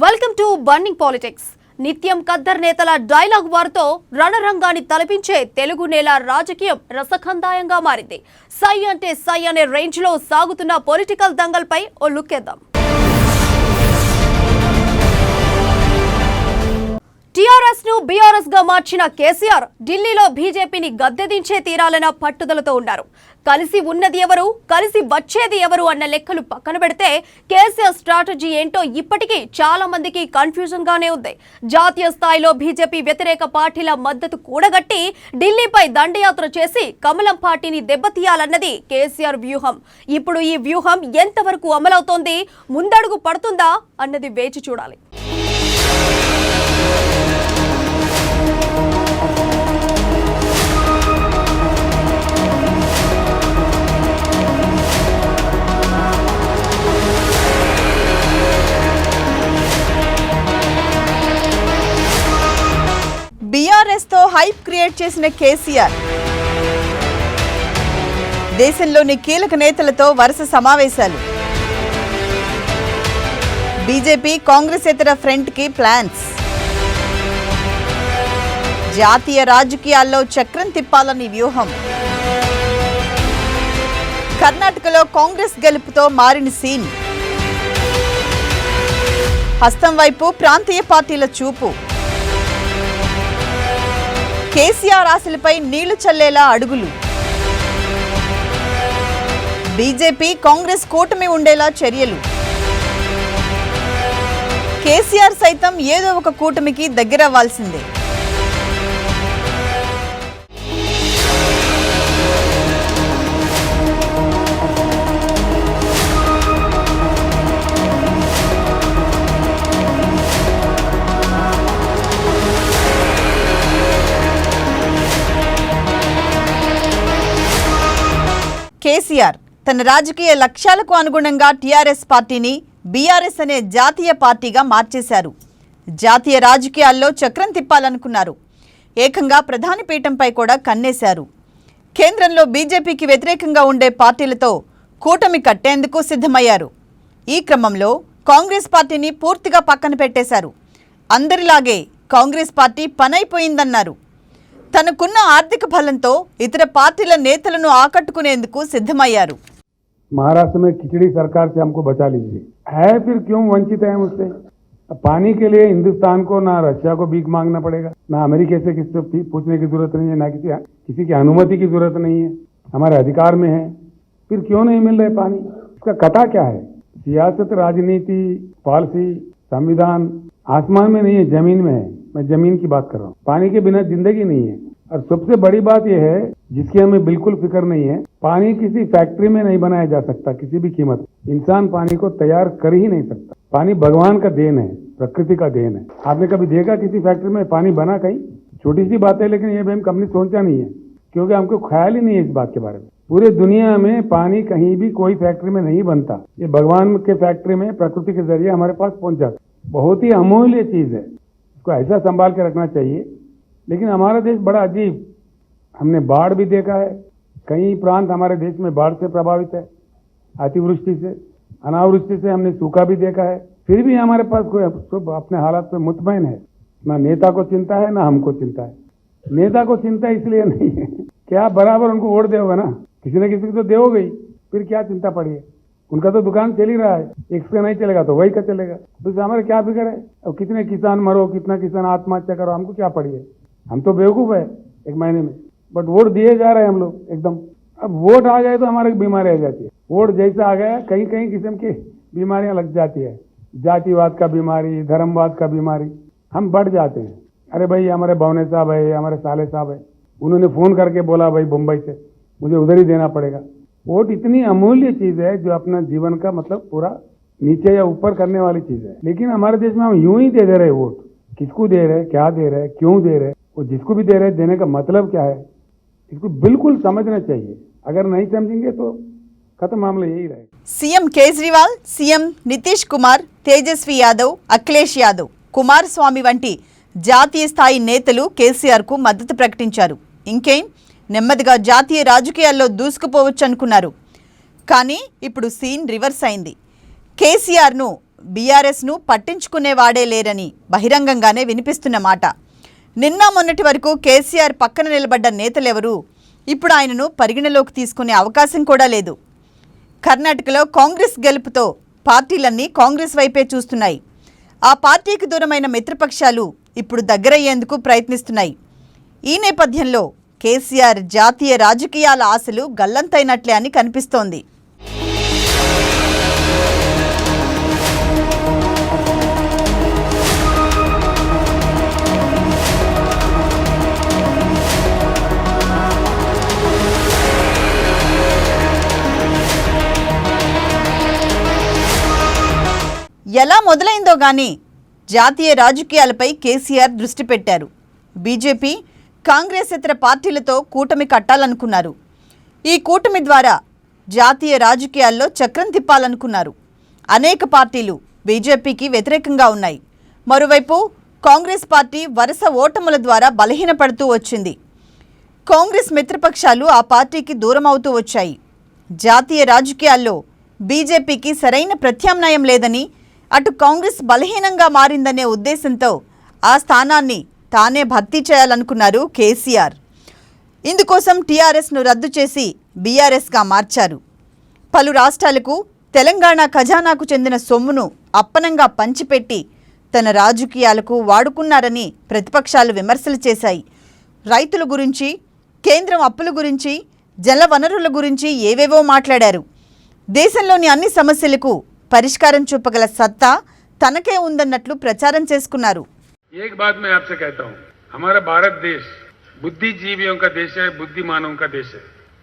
Welcome to burning politics. నిత్యం ఖద్దర్ నేతల dialogue వార్తో రణరంగాన్ని తలపించే తెలుగు నేల రాజకీయం రసఖందాయంగా మారింది. సై అంటే సై అనే రేంజ్ లో సాగుతున్న పొలిటికల్ దంగల్పై ఓ లుక్ వేద్దాం. టీఆర్ఎస్ ను బీఆర్ఎస్ గా మార్చిన కేసీఆర్ ఢిల్లీలో బీజేపీని గద్దెదించే తీరాలన్న పట్టుదలతో ఉన్నారు. కలిసి ఉన్నది ఎవరు, కలిసి వచ్చేది ఎవరు అన్న లెక్కలు పక్కన పెడితే కేసీఆర్ స్ట్రాటజీ ఏంటో ఇప్పటికీ చాలా మందికి కన్ఫ్యూజన్ గానే ఉంది. జాతీయ స్థాయిలో బీజేపీ వ్యతిరేక పార్టీల మద్దతు కూడగట్టి ఢిల్లీపై దండయాత్ర చేసి కమలం పార్టీని దెబ్బతీయాలన్నది కేసీఆర్ వ్యూహం. ఇప్పుడు ఈ వ్యూహం ఎంతవరకు అమలవుతోంది, ముందడుగు పడుతుందా అన్నది వేచి చూడాలి. బీఆర్ఎస్ తో హైప్ క్రియేట్ చేసిన కేసీఆర్ దేశంలోని కీలక నేతలతో వరుస సమావేశాలు. బీజేపీ కాంగ్రెసేతర ఫ్రంట్ కి ప్లాన్స్. జాతీయ రాజకీయాల్లో చక్రం తిప్పాలని వ్యూహం. కర్ణాటకలో కాంగ్రెస్ గెలుపుతో మారిన సీన్. హస్తం వైపు ప్రాంతీయ పార్టీల చూపు. కేసీఆర్ ఆశలపై నీళ్లు చల్లేలా అడుగులు. బీజేపీ కాంగ్రెస్ కూటమి ఉండేలా చర్యలు. కేసీఆర్ సైతం ఏదో ఒక కూటమికి దగ్గరవ్వాల్సిందే. కేసీఆర్ తన రాజకీయ లక్ష్యాలకు అనుగుణంగా టీఆర్ఎస్ పార్టీని బీఆర్ఎస్ అనే జాతీయ పార్టీగా మార్చేశారు. జాతీయ రాజకీయాల్లో చక్రం తిప్పాలనుకున్నారు. ఏకంగా ప్రధాని పీఠంపై కూడా కన్నేశారు. కేంద్రంలో బీజేపీకి వ్యతిరేకంగా ఉండే పార్టీలతో కూటమి కట్టేందుకు సిద్ధమయ్యారు. ఈ క్రమంలో కాంగ్రెస్ పార్టీని పూర్తిగా పక్కన పెట్టేశారు. అందరిలాగే కాంగ్రెస్ పార్టీ పనైపోయిందన్నారు. తనకున్న ఆర్థిక బలంతో ఇతర పార్టీల నేతలను ఆకట్టుకునేందుకు సిద్ధమయ్యారు. महाराष्ट्र में खिचड़ी सरकार से हमको बचा लीजिए है, फिर क्यों वंचित है उससे? पानी के लिए हिंदुस्तान को ना रशिया को भीख मांगना पड़ेगा, ना अमेरिका से किसी से पूछने की जरूरत नहीं है, ना किसी की अनुमति की जरूरत नहीं है, हमारे अधिकार में है. फिर क्यों नहीं मिल रहे पानी? इसका कथा क्या है? सियासत, राजनीति, पॉलिसी, संविधान आसमान में नहीं है, जमीन में है. मैं जमीन की बात कर रहा हूँ. पानी के बिना जिंदगी नहीं है. और सबसे बड़ी बात यह है जिसकी हमें बिल्कुल फिक्र नहीं है, पानी किसी फैक्ट्री में नहीं बनाया जा सकता किसी भी कीमत. इंसान पानी को तैयार कर ही नहीं सकता. पानी भगवान का देन है, प्रकृति का देन है. आपने कभी देखा किसी फैक्ट्री में पानी बना? कहीं छोटी सी बात है, लेकिन ये भी हम कभी सोचा नहीं है, क्योंकि हमको ख्याल ही नहीं है इस बात के बारे में. पूरे दुनिया में पानी कहीं भी कोई फैक्ट्री में नहीं बनता. ये भगवान के फैक्ट्री में प्रकृति के जरिए हमारे पास पहुंच जाता. बहुत ही अमूल्य चीज है, इसको ऐसा संभाल के रखना चाहिए. लेकिन हमारा देश बड़ा अजीब, हमने बाढ़ भी देखा है. कई प्रांत हमारे देश में बाढ़ से प्रभावित है, अतिवृष्टि से, अनावृष्टि से हमने सूखा भी देखा है. फिर भी हमारे पास कोई अपने हालात पे मुतमईन है. ना नेता को चिंता है, ना हमको चिंता है. नेता को चिंता इसलिए नहीं है कि आप बराबर उनको वोट दोगे ना, किसी न किसी को तो दोगे ही, फिर क्या चिंता पड़ी है? उनका तो दुकान चल ही रहा है, एक से नहीं चलेगा तो वही का चलेगा. तो हमारे क्या फिक्र है? अब कितने किसान मरो, कितना किसान आत्महत्या करो, हमको क्या पड़ी है? हम तो बेवकूफ है एक महीने में, बट वोट दिए जा रहे हैं हम लोग एकदम. अब वोट आ गए तो हमारे बीमारी आ जाती है. वोट जैसा आ गया कहीं कहीं किस्म की बीमारियां लग जाती है. जातिवाद का बीमारी, धर्मवाद का बीमारी, हम बढ़ जाते हैं. अरे भाई हमारे भवने साहब है, हमारे साले साहब है, उन्होंने फोन करके बोला भाई मुंबई से मुझे उधर ही देना पड़ेगा. वोट इतनी अमूल्य चीज है जो अपना जीवन का मतलब पूरा नीचे या ऊपर करने वाली चीज है. लेकिन हमारे देश में हम यूं ही दे रहे वोट. किसको दे रहे, क्या दे रहे, क्यों दे रहे, और जिसको भी दे रहे देने का मतलब क्या है, इसको बिल्कुल समझना चाहिए. अगर नहीं समझेंगे तो खत्म मामला यही रहेगा. సీఎం కేజ్రీవాల్, సీఎం నితీష్ కుమార్, తేజస్వి యాదవ్, అఖిలేష్ యాదవ్, కుమారస్వామి వంటి జాతీయ స్థాయి నేతలు కేసీఆర్ కు మద్దతు ప్రకటించారు. ఇంకేం నెమ్మదిగా జాతీయ రాజకీయాల్లో దూసుకుపోవచ్చు అనుకున్నారు. కానీ ఇప్పుడు సీన్ రివర్స్ అయింది. కేసీఆర్ను బీఆర్ఎస్ను పట్టించుకునేవాడే లేరని బహిరంగంగానే వినిపిస్తున్న మాట. నిన్న మొన్నటి వరకు కేసీఆర్ పక్కన నిలబడ్డ నేతలెవరూ ఇప్పుడు ఆయనను పరిగణలోకి తీసుకునే అవకాశం కూడా లేదు. కర్ణాటకలో కాంగ్రెస్ గెలుపుతో పార్టీలన్నీ కాంగ్రెస్ వైపే చూస్తున్నాయి. ఆ పార్టీకి దూరమైన మిత్రపక్షాలు ఇప్పుడు దగ్గరయ్యేందుకు ప్రయత్నిస్తున్నాయి. ఈ నేపథ్యంలో కేసీఆర్ జాతీయ రాజకీయాల ఆశలు గల్లంతైనట్లే అని కనిపిస్తోంది. ఎలా మొదలైందో గానీ జాతీయ రాజకీయాలపై కేసీఆర్ దృష్టి పెట్టారు. బీజేపీ, కాంగ్రెస్ ఇతర పార్టీలతో కూటమి కట్టాలనుకున్నారు. ఈ కూటమి ద్వారా జాతీయ రాజకీయాల్లో చక్రం తిప్పాలనుకున్నారు. అనేక పార్టీలు బీజేపీకి వ్యతిరేకంగా ఉన్నాయి. మరోవైపు కాంగ్రెస్ పార్టీ వరుస ఓటముల ద్వారా బలహీనపడుతూ వచ్చింది. కాంగ్రెస్ మిత్రపక్షాలు ఆ పార్టీకి దూరం అవుతూ వచ్చాయి. జాతీయ రాజకీయాల్లో బీజేపీకి సరైన ప్రత్యామ్నాయం లేదని, అటు కాంగ్రెస్ బలహీనంగా మారిందనే ఉద్దేశంతో ఆ స్థానాన్ని తానే భర్తీ చేయాలనుకున్నారు కేసీఆర్. ఇందుకోసం టీఆర్ఎస్ను రద్దు చేసి బీఆర్ఎస్గా మార్చారు. పలు రాష్ట్రాలకు తెలంగాణ ఖజానాకు చెందిన సొమ్మును అప్పనంగా పంచిపెట్టి తన రాజకీయాలకు వాడుకున్నారని ప్రతిపక్షాలు విమర్శలు చేశాయి. రైతుల గురించి, కేంద్రం అప్పుల గురించి, జల వనరుల గురించి ఏవేవో మాట్లాడారు. దేశంలోని అన్ని సమస్యలకు పరిష్కారం చూపగల సత్తా తనకే ఉందన్నట్లు ప్రచారం చేసుకున్నారు. एक बात मैं आपसे कहता हूँ, हमारा भारत देश बुद्धिजीवियों का देश है, बुद्धिमानों का देश है.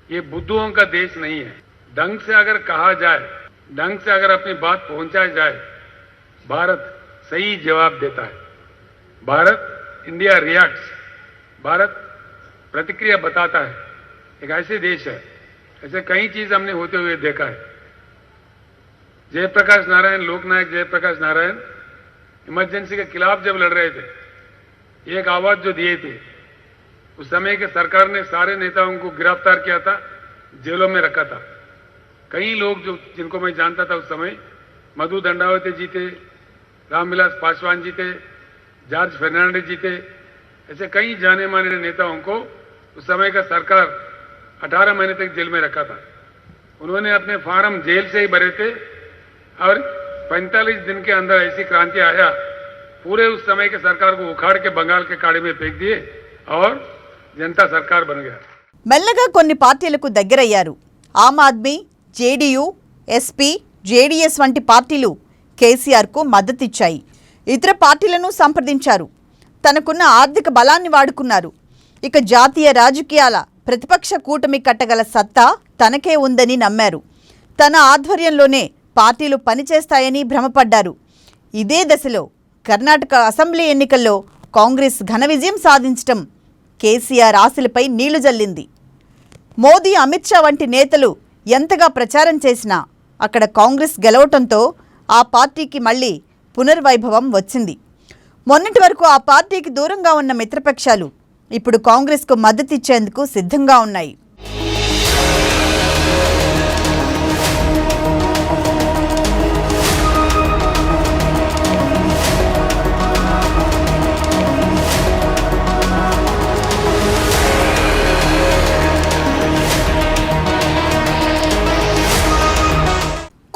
ये बुद्धुओं का देश नहीं है. ढंग से अगर कहा जाए, ढंग से अगर अपनी बात पहुंचाई जाए, भारत सही जवाब देता है. भारत, इंडिया रिएक्ट्स, भारत प्रतिक्रिया बताता है. एक ऐसे देश है, ऐसे कई चीज हमने होते हुए देखा है. जयप्रकाश नारायण, लोकनायक जयप्रकाश नारायण इमरजेंसी के खिलाफ जब लड़ रहे थे, एक आवाज जो दिए थे, उस समय के सरकार ने सारे नेताओं को गिरफ्तार किया था, जेलों में रखा था. कई लोग जो जिनको मैं जानता था उस समय, मधु दंडावती जी थे, रामविलास पासवान जी थे, जॉर्ज फर्नांडिस जी थे, ऐसे कई जाने माने नेताओं को उस समय का सरकार 18 महीने तक जेल में रखा था. उन्होंने अपने फार्म जेल से ही भरे थे और 45 दिन के अंदर ऐसी क्रांति आया, पूरे उस समय के सरकार को उखाड़ के बंगाल के काड़े में फेंक दिए और जनता सरकार बन गया. మెల్లగా కొన్ని పార్టీలకు దగ్గరయ్యారు. Aam Aadmi, JDU, SP, JDS వంటి పార్టీలు కేసీఆర్కు మద్దతిచ్చాయి. ఇతర పార్టీలను సంప్రదించారు. తనకున్న ఆర్థిక బలాన్ని వాడుకున్నారు. ఇక జాతీయ రాజకీయాల ప్రతిపక్ష కూటమి కట్టగల సత్తా తనకే ఉందని నమ్మారు. తన ఆధ్వర్యంలోనే పార్టీలు పనిచేస్తాయని భ్రమపడ్డారు. ఇదే దశలో కర్ణాటక అసెంబ్లీ ఎన్నికల్లో కాంగ్రెస్ ఘన విజయం సాధించడం కేసీఆర్ ఆశలపై నీళ్లు జల్లింది. మోదీ, అమిత్ షా వంటి నేతలు ఎంతగా ప్రచారం చేసినా అక్కడ కాంగ్రెస్ గెలవటంతో ఆ పార్టీకి మళ్లీ పునర్వైభవం వచ్చింది. మొన్నటి వరకు ఆ పార్టీకి దూరంగా ఉన్న మిత్రపక్షాలు ఇప్పుడు కాంగ్రెస్కు మద్దతిచ్చేందుకు సిద్ధంగా ఉన్నాయి.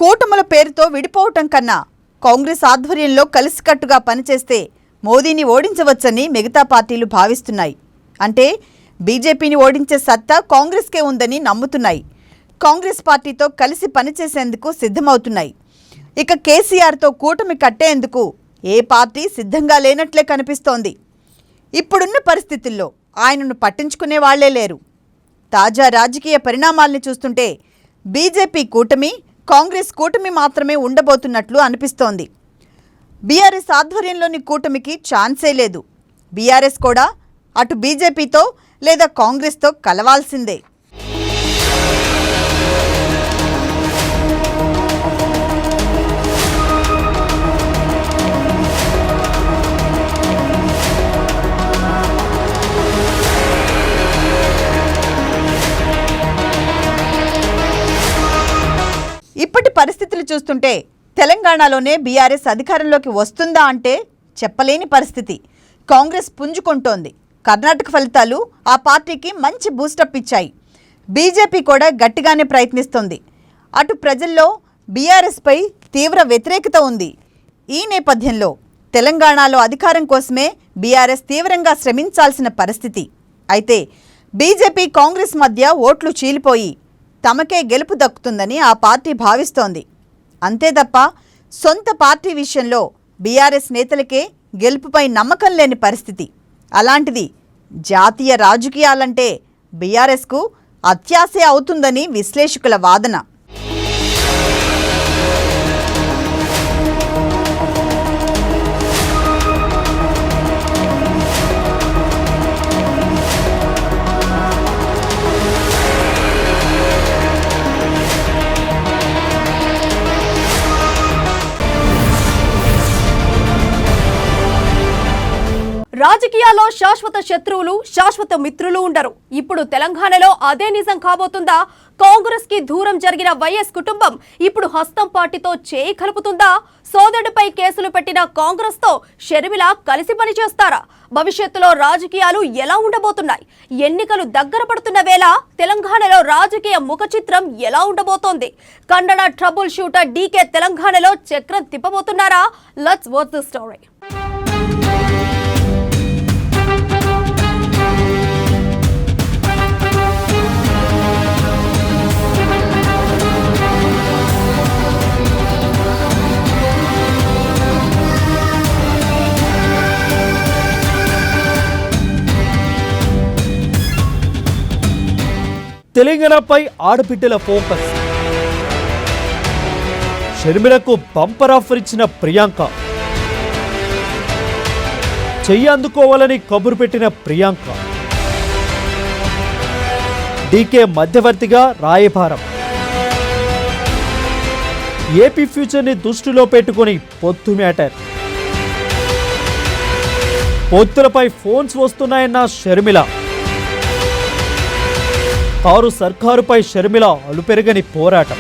కూటముల పేరుతో విడిపోవటం కన్నా కాంగ్రెస్ ఆధ్వర్యంలో కలిసికట్టుగా పనిచేస్తే మోదీని ఓడించవచ్చని మిగతా పార్టీలు భావిస్తున్నాయి. అంటే బీజేపీని ఓడించే సత్తా కాంగ్రెస్కే ఉందని నమ్ముతున్నాయి. కాంగ్రెస్ పార్టీతో కలిసి పనిచేసేందుకు సిద్ధమవుతున్నాయి. ఇక కేసీఆర్తో కూటమి కట్టేందుకు ఏ పార్టీ సిద్ధంగా లేనట్లే కనిపిస్తోంది. ఇప్పుడున్న పరిస్థితుల్లో ఆయనను పట్టించుకునే వాళ్లే లేరు. తాజా రాజకీయ పరిణామాల్ని చూస్తుంటే బీజేపీ కూటమి, కాంగ్రెస్ కూటమి మాత్రమే ఉండబోతున్నట్లు అనిపిస్తోంది. బీఆర్ఎస్ ఆధ్వర్యంలోని కూటమికి ఛాన్సే లేదు. బీఆర్ఎస్ కూడా అటు బీజేపీతో లేదా కాంగ్రెస్తో కలవాల్సిందే. ఇప్పటి పరిస్థితులు చూస్తుంటే తెలంగాణలోనే బీఆర్ఎస్ అధికారంలోకి వస్తుందా అంటే చెప్పలేని పరిస్థితి. కాంగ్రెస్ పుంజుకుంటోంది. కర్ణాటక ఫలితాలు ఆ పార్టీకి మంచి బూస్టప్ ఇచ్చాయి. బీజేపీ కూడా గట్టిగానే ప్రయత్నిస్తోంది. అటు ప్రజల్లో బీఆర్ఎస్పై తీవ్ర వ్యతిరేకత ఉంది. ఈ నేపథ్యంలో తెలంగాణలో అధికారం కోసమే బీఆర్ఎస్ తీవ్రంగా శ్రమించాల్సిన పరిస్థితి. అయితే బీజేపీ కాంగ్రెస్ మధ్య ఓట్లు చీలిపోయి తమకే గెలుపు దక్కుతుందని ఆ పార్టీ భావిస్తోంది. అంతే తప్ప సొంత పార్టీ విషయంలో బీఆర్ఎస్ నేతలకే గెలుపుపై నమ్మకం లేని పరిస్థితి. అలాంటిది జాతీయ రాజకీయాలంటే బీఆర్ఎస్కు అత్యాశే అవుతుందని విశ్లేషకుల వాదన. రాజకీయాల్లో శాశ్వత శత్రువులు, శాశ్వత మిత్రులు ఉండరు. ఇప్పుడు తెలంగాణలో అదే నిజం కాబోతుందా? కాంగ్రెస్ కి దూరం జరిగిన వైఎస్ కుటుంబం ఇప్పుడు హస్తం పార్టీతో చేయి కలుపుతుందా? సోదరుడిపై కేసులు పెట్టిన కాంగ్రెస్ తో షర్మిల కలిసి పనిచేస్తారా? భవిష్యత్తులో రాజకీయాలు ఎలా ఉండబోతున్నాయి? ఎన్నికలు దగ్గర పడుతున్న వేళ తెలంగాణలో రాజకీయ ముఖ చిత్రం ఎలా ఉండబోతోంది? కన్నడ ట్రబుల్ షూటర్ డీకే తెలంగాణలో చక్రం తిప్పబోతున్నారా? Let's watch the story. తెలంగాణపై ఆడబిడ్డల ఫోకస్. షర్మిలకు బంపర్ ఆఫర్ ఇచ్చిన ప్రియాంక, చెయ్యి అందుకోవాలని కబురు పెట్టిన ప్రియాంక, డీకే మధ్యవర్తిగా రాయబారం. ఏపీ ఫ్యూచర్ని దృష్టిలో పెట్టుకుని పొత్తు మ్యాటర్. పొత్తులపై ఫోన్స్ వస్తున్నాయన్న షర్మిల. కారు సర్కారుపై షర్మిల అలుపెరగని పోరాటం.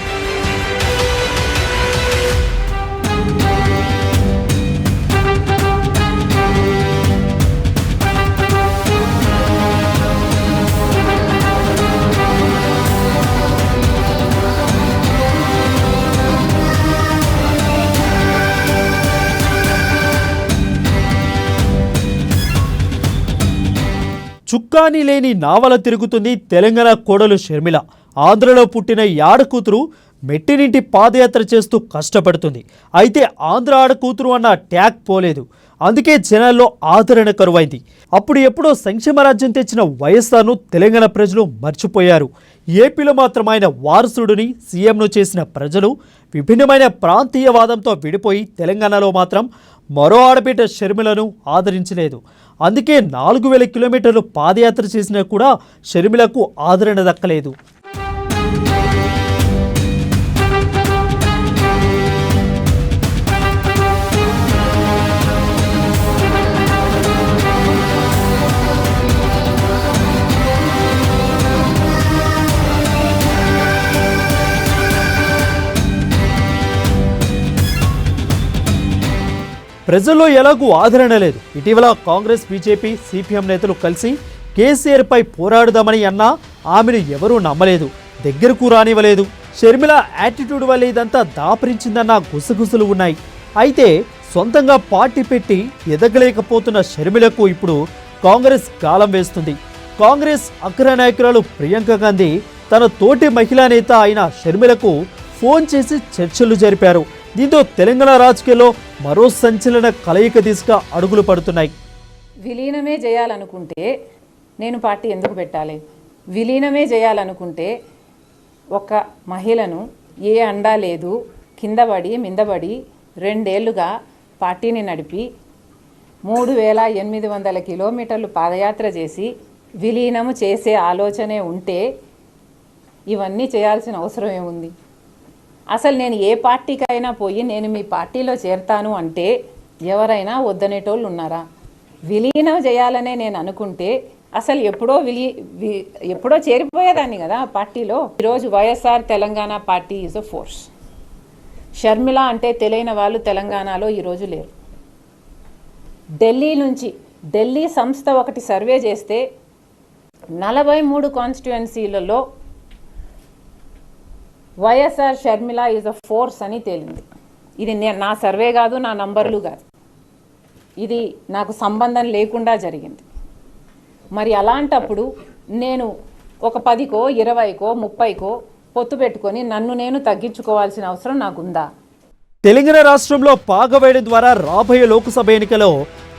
చుక్కాని లేని నావల తిరుగుతుంది తెలంగాణ కోడలు షర్మిల. ఆంధ్రలో పుట్టిన ఆడకూతురు మెట్టినింటి పాదయాత్ర చేస్తూ కష్టపడుతుంది. అయితే ఆంధ్ర ఆడకూతురు అన్న ట్యాగ్ పోలేదు. అందుకే జనాల్లో ఆదరణ కరువైంది. అప్పుడు ఎప్పుడో సంక్షేమ రాజ్యం తెచ్చిన వైఎస్ఆర్ను తెలంగాణ ప్రజలు మర్చిపోయారు. ఏపీలో మాత్రం ఆయన వారసుడిని సీఎంను చేసిన ప్రజలు విభిన్నమైన ప్రాంతీయవాదంతో విడిపోయి తెలంగాణలో మాత్రం మరో ఆడబిడ్డ షర్మిలను ఆదరించలేదు. అందుకే 4000 కిలోమీటర్లు పాదయాత్ర చేసినా కూడా షర్మిలకు ఆదరణ దక్కలేదు. ప్రజల్లో ఎలాగూ ఆదరణ లేదు. ఇటీవల కాంగ్రెస్, బీజేపీ, సిపిఎం నేతలు కలిసి కేసీఆర్పై పోరాడుదామని అన్నా ఆమెను ఎవరూ నమ్మలేదు, దగ్గరకు రానివ్వలేదు. షర్మిల యాటిట్యూడ్ వల్ల ఇదంతా దాపరించిందన్న గుసగుసలు ఉన్నాయి. అయితే సొంతంగా పార్టీ పెట్టి ఎదగలేకపోతున్న షర్మిలకు ఇప్పుడు కాంగ్రెస్ గాలం వేస్తుంది. కాంగ్రెస్ అగ్రనాయకురాలు ప్రియాంక గాంధీ తన తోటి మహిళా నేత అయిన షర్మిలకు ఫోన్ చేసి చర్చలు జరిపారు. దీంతో తెలంగాణ రాజకీయాల్లో మరో సంచలన కలయిక దిశగా అడుగులు పడుతున్నాయి. విలీనమే చేయాలనుకుంటే నేను పార్టీ ఎందుకు పెట్టాలి? విలీనమే చేయాలనుకుంటే ఒక మహిళను ఏ అండా లేదు, కిందపడి మిందపడి 2 ఏళ్లుగా పార్టీని నడిపి 3800 కిలోమీటర్లు పాదయాత్ర చేసి విలీనము చేసే ఆలోచనే ఉంటే ఇవన్నీ చేయాల్సిన అవసరం ఏముంది? అసలు నేను ఏ పార్టీకైనా పోయి నేను మీ పార్టీలో చేరతాను అంటే ఎవరైనా వద్దనేటోళ్ళు ఉన్నారా? విలీనం చేయాలనే నేను అనుకుంటే అసలు ఎప్పుడో చేరిపోయేదాన్ని కదా పార్టీలో. ఈరోజు YSR Telangana party is a force. Sharmila అంటే తెలియని వాళ్ళు తెలంగాణలో ఈరోజు లేరు. ఢిల్లీ సంస్థ ఒకటి సర్వే చేస్తే 43 కాన్స్టిట్యుయెన్సీలలో YSR Sharmila is a force అని తేలింది. ఇది నా సర్వే కాదు, నా నంబర్లు కాదు, ఇది నాకు సంబంధం లేకుండా జరిగింది. మరి అలాంటప్పుడు నేను ఒక 10కో 20కో 30కో పొత్తు పెట్టుకొని నన్ను నేను తగ్గించుకోవాల్సిన అవసరం నాకుందా? తెలంగాణ రాష్ట్రంలో పాగవేయడం ద్వారా రాబోయే లోక్సభ ఎన్నికలో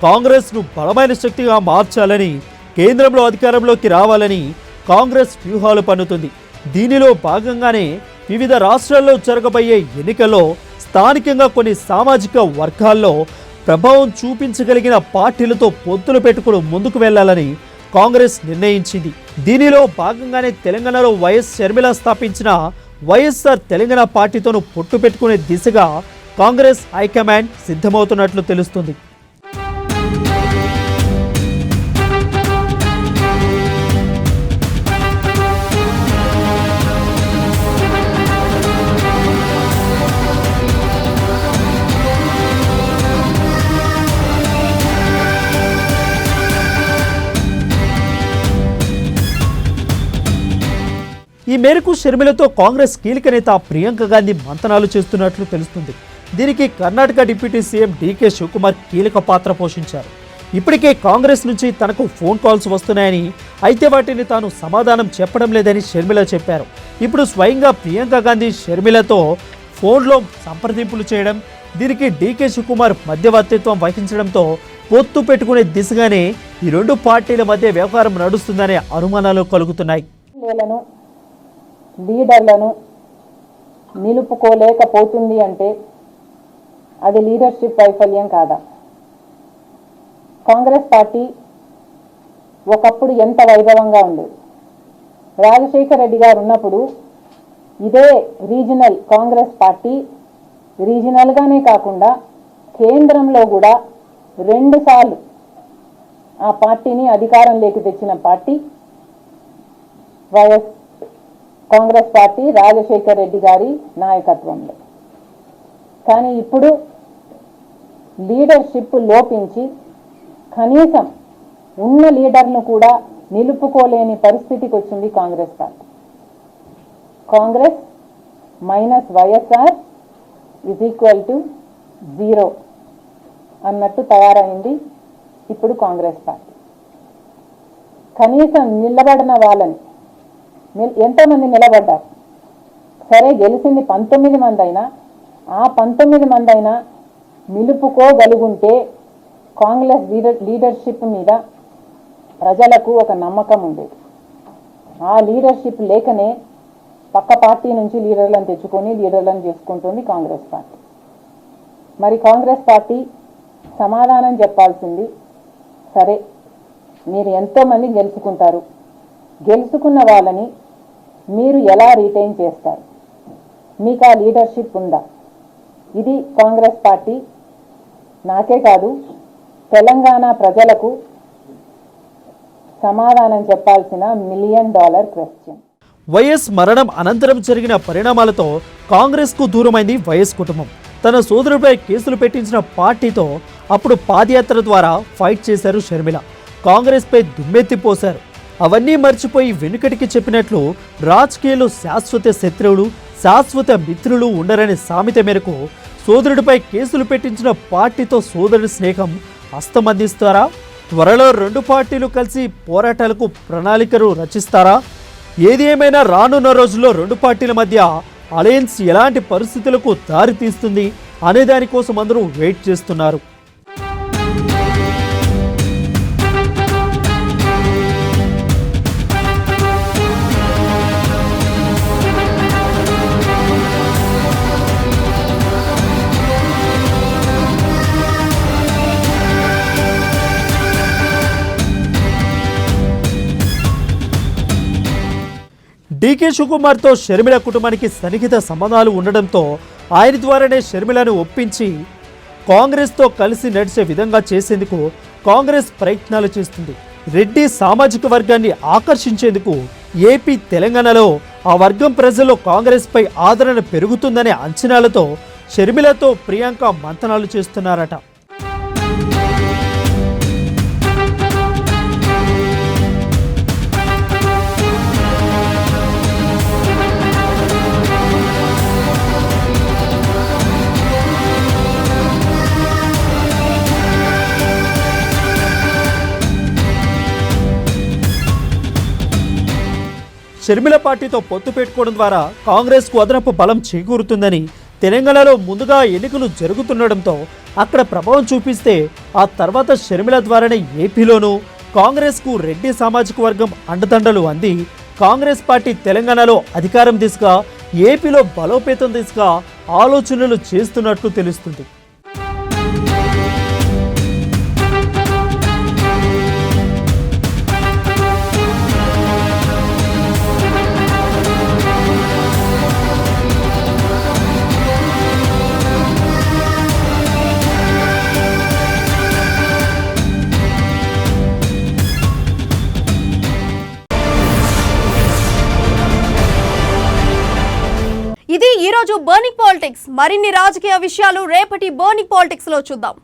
కాంగ్రెస్ను బలమైన శక్తిగా మార్చాలని, కేంద్రంలో అధికారంలోకి రావాలని కాంగ్రెస్ వ్యూహాలు పన్నుతుంది. దీనిలో భాగంగానే వివిధ రాష్ట్రాల్లో జరగబోయే ఎన్నికల్లో స్థానికంగా కొన్ని సామాజిక వర్గాల్లో ప్రభావం చూపించగలిగిన పార్టీలతో పొత్తులు పెట్టుకుని ముందుకు వెళ్లాలని కాంగ్రెస్ నిర్ణయించింది. దీనిలో భాగంగానే తెలంగాణలో వైఎస్ షర్మిల స్థాపించిన వైఎస్ఆర్ తెలంగాణ పార్టీతోనూ పొట్టు పెట్టుకునే దిశగా కాంగ్రెస్ హైకమాండ్ సిద్ధమవుతున్నట్లు తెలుస్తుంది. ఈ మేరకు షర్మిలతో కాంగ్రెస్ కీలక నేత ప్రియాంక గాంధీ మంతనాలు చేస్తున్నట్లు తెలుస్తుంది. దీనికి కర్ణాటక డిప్యూటీ సీఎం డీకే శివకుమార్ కీలక పాత్ర పోషించారు. ఇప్పటికే కాంగ్రెస్ నుంచి తనకు ఫోన్ కాల్స్ వస్తున్నాయని, అయితే వాటిని తాను సమాధానం చెప్పడం లేదని షర్మిల చెప్పారు. ఇప్పుడు స్వయంగా ప్రియాంక గాంధీ షర్మిలతో ఫోన్లో సంప్రదింపులు చేయడం, దీనికి డీకే శివకుమార్ మధ్యవర్తిత్వం వహించడంతో పొత్తు పెట్టుకునే దిశగానే ఈ రెండు పార్టీల మధ్య వ్యవహారం నడుస్తుందనే అనుమానాలు కలుగుతున్నాయి. లీడర్లను నిలుపుకోలేకపోతుంది అంటే అది లీడర్షిప్ వైఫల్యం కాదా? కాంగ్రెస్ పార్టీ ఒకప్పుడు ఎంత వైభవంగా ఉండేది. రాజశేఖర రెడ్డి గారు ఉన్నప్పుడు ఇదే రీజనల్ కాంగ్రెస్ పార్టీ రీజనల్గానే కాకుండా కేంద్రంలో కూడా 2 సార్లు ఆ పార్టీని అధికారంలోకి తెచ్చిన party YS Congress party Rajasekhara Reddy గారి నాయకత్వంలో. కానీ ఇప్పుడు లీడర్షిప్ లోపించి కనీసం ఉన్న లీడర్ను కూడా నిలుపుకోలేని పరిస్థితికి వచ్చింది Congress party. Congress minus YSR is equal to 0 అన్నట్టు తయారైంది ఇప్పుడు కాంగ్రెస్ పార్టీ. కనీసం నిలబడిన వాళ్ళని ఎంతమంది నిలబడ్డారు? సరే, గెలిచింది 19 మంది అయినా ఆ 19 మంది అయినా నిలుపుకోగలుగుంటే కాంగ్రెస్ లీడర్షిప్ మీద ప్రజలకు ఒక నమ్మకం ఉండేది. ఆ లీడర్షిప్ లేకనే పక్క పార్టీ నుంచి లీడర్లను తెచ్చుకొని లీడర్లను చేసుకుంటుంది కాంగ్రెస్ పార్టీ. మరి కాంగ్రెస్ పార్టీ సమాధానం చెప్పాల్సింది, సరే మీరు ఎంతోమంది గెలుచుకుంటారు, గెలుచుకున్న వాళ్ళని మీరు ఎలా రిటైన్ చేస్తారు? మీకు ఆ లీడర్షిప్ ఉందా? ఇది కాంగ్రెస్ పార్టీ నాకే కాదు తెలంగాణ ప్రజలకు సమాధానం చెప్పాల్సిన $1 మిలియన్ క్వశ్చన్. వైఎస్ మరణం అనంతరం జరిగిన పరిణామాలతో కాంగ్రెస్కు దూరమైంది వైఎస్ కుటుంబం. తన సోదరుడిపై కేసులు పెట్టించిన పార్టీతో అప్పుడు పాదయాత్ర ద్వారా ఫైట్ చేశారు షర్మిల. కాంగ్రెస్పై దుమ్మెత్తిపోశారు. అవన్నీ మర్చిపోయి వెనుకటికి చెప్పినట్లు రాజకీయాలు శాశ్వత శత్రువులు శాశ్వత మిత్రులు ఉండరనే సామెత మేరకు సోదరుడిపై కేసులు పెట్టించిన పార్టీతో సోదరుడి స్నేహం హస్తమందిస్తారా? త్వరలో 2 పార్టీలు కలిసి పోరాటాలకు ప్రణాళికలు రచిస్తారా? ఏది ఏమైనా రానున్న రోజుల్లో 2 పార్టీల మధ్య అలయన్స్ ఎలాంటి పరిస్థితులకు దారి తీస్తుంది అనే దానికోసం అందరూ వెయిట్ చేస్తున్నారు. డీకే శివకుమార్తో షర్మిల కుటుంబానికి సన్నిహిత సంబంధాలు ఉండడంతో ఆయన ద్వారానే షర్మిలను ఒప్పించి కాంగ్రెస్తో కలిసి నడిచే విధంగా చేసేందుకు కాంగ్రెస్ ప్రయత్నాలు చేస్తుంది. రెడ్డి సామాజిక వర్గాన్ని ఆకర్షించేందుకు ఏపీ తెలంగాణలో ఆ వర్గం ప్రజల్లో కాంగ్రెస్పై ఆదరణ పెరుగుతుందనే అంచనాలతో షర్మిలతో ప్రియాంక మంతనాలు చేస్తున్నారట. షర్మిల పార్టీతో పొత్తు పెట్టుకోవడం ద్వారా కాంగ్రెస్కు అదనపు బలం చేకూరుతుందని, తెలంగాణలో ముందుగా ఎన్నికలు జరుగుతుండడంతో అక్కడ ప్రభావం చూపిస్తే ఆ తర్వాత షర్మిల ద్వారానే ఏపీలోనూ కాంగ్రెస్కు రెడ్డి సామాజిక వర్గం అండదండలు అంది కాంగ్రెస్ పార్టీ తెలంగాణలో అధికారం దిశగా, ఏపీలో బలోపేతం దిశగా ఆలోచనలు చేస్తున్నట్లు తెలుస్తుంది. ఇది ఈ రోజు బర్నింగ్ పాలిటిక్స్. మరిన్ని రాజకీయ విషయాలు రేపటి బర్నింగ్ పాలిటిక్స్ లో చూద్దాం.